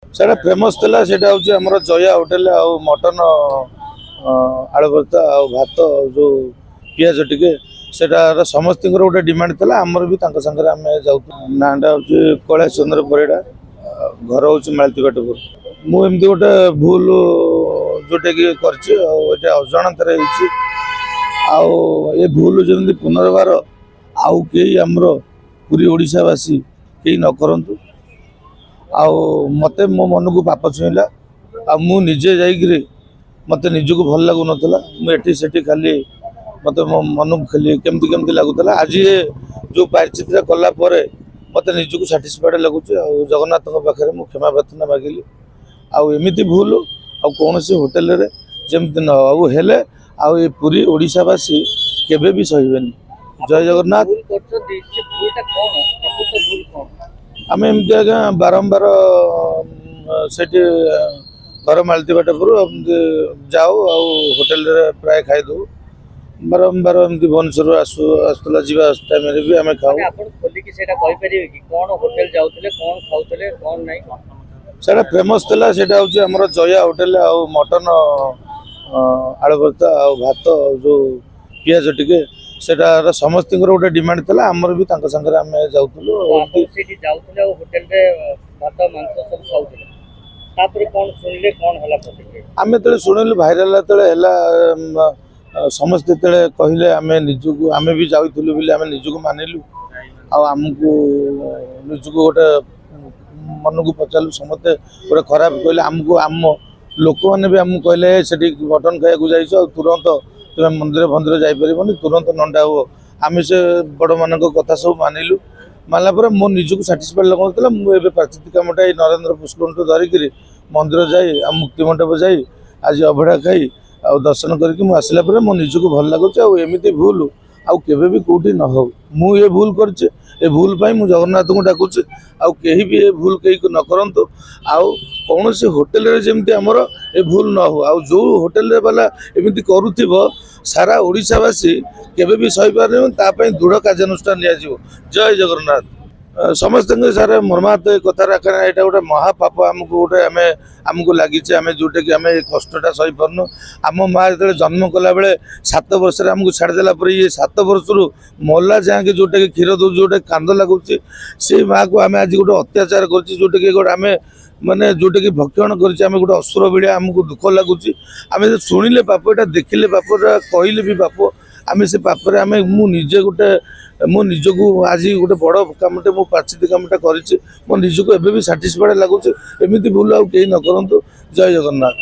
सेटा फेमस थिला सेटा होची हमर जया होटल आ मटन आलू भर्ता आ भात जो पियाज टिके सेटा समस्त गोटे डिमांड थिला हमर भी तांका संगे आमे जाउ नांडा होची कैलाश चंद्र परिडा घर होची मालती बाटपुर मु एमती गोटे भूल जोटे कि करछि आ एटा अजाणतर होची आ ए भूल जेमती पुनर्बार आउ केही हमर पूरी ओडिशावासी केही न करंतु मते मो मन को पाप छुईला आ मु निजे जाइकरी मते निजको भल लागु नथला मु एठी सेठी खाली मते मो मन खाली केमती केमती लागुतला आज ये जो परिचित कला परे मते निजको सैटिस्फाइड लागुची आ जगन्नाथ को पाखरे मु क्षमा प्रार्थना मागिली आ एमिति भूल आ कोनोसी होटल रे जेमती न आ हेले आ ए पूरी ओडिशावासी केबे भी सहिबेनी। जय जगन्नाथ। आम एमती आज्ञा बारंबार से घर मालती बाटपुर जाऊ होटेल प्राय खाई दू बारंबार एमती भुवनेश्वर आसला जावा टाइम भी आम खाऊ सेटा फेमस थिला सेटा होची हमर जया होटल आ मटन आलू भर्ता आ भात जो पियाज टिके सेटा समस्त गोटे डिमांड थिला हमर भी तांका संगे आमे जाउतलु सेठी जाउतले होटल रे भात मांस सब खाउतले तापरे कोन सुनले कोन हला प्रतिक्रिया आमे तळे सुनिलु भाइरल तळे हला समस्त तळे कहिले आमे निजुको आमे भी जाउतलु बिले आमे निजुको मानिलु आ हमकु निजुको गोटे मन को पचालु समस्त गोटे खराब कहले हमकु हम लोक माने भी हमकु कहले सेठी मटन खाया को जाइछ तुरंत तुम मंदिर फंदिर जापरि तुरंत नंडा हो आम से बड़ मान कथा सब मानिलु मानला पर मो निजक साटिस्फाइड लगुला मुझे प्राकृतिक कमटा नरेंद्र पुष्कर धरिक मंदिर जाई मुक्ति मंडप जाई आज अभड़ा खाई आ दर्शन करके आसला मो निजक भल लगुच आमती भूल आउ केबे भी कौटी न हो मु ये भूल करछे ए भूल पाई मु जगन्नाथ को डाकुचे आउ केही भी ए भूल केही न करंतु आउ कौन से होटल रे जेमती हमर ए भूल न हो आउ जो होटल रे वाला एमती करूथिबो सारा ओडिशावासी केबे भी सही पारे तापई दृढ़ कार्यानुष्ठान लिया जय जगन्नाथ समस्त सारे मर्माहत कथा रखना यहाँ गोटे महापाप आमको गोटे आमको लगी आम जोटे कि आम कष्टा सही पार्नु आम माँ जो जन्म कला बेले 7 वर्ष आमको छाड़देला ये 7 वर्ष मरला जाए जोटा कि क्षीर दौ जोटे कांद लगुच से माँ को आम आज गोटे अत्याचार कर गोटे आम माने जोटे कि भक्षण कर गोटे असुर भाया आमको दुख लगुच आम शुणिले पाप यहाँ देखिले पाप कहले भी पाप आम से पापर आम मुझे गोटे मो निजको आज गोटे बड़ कमटे मो प्राचित कमटा कर निजको एबे भी साटिस्फाइड लगुच एमती भूल आउ कहीं न करंतु। जय जगन्नाथ।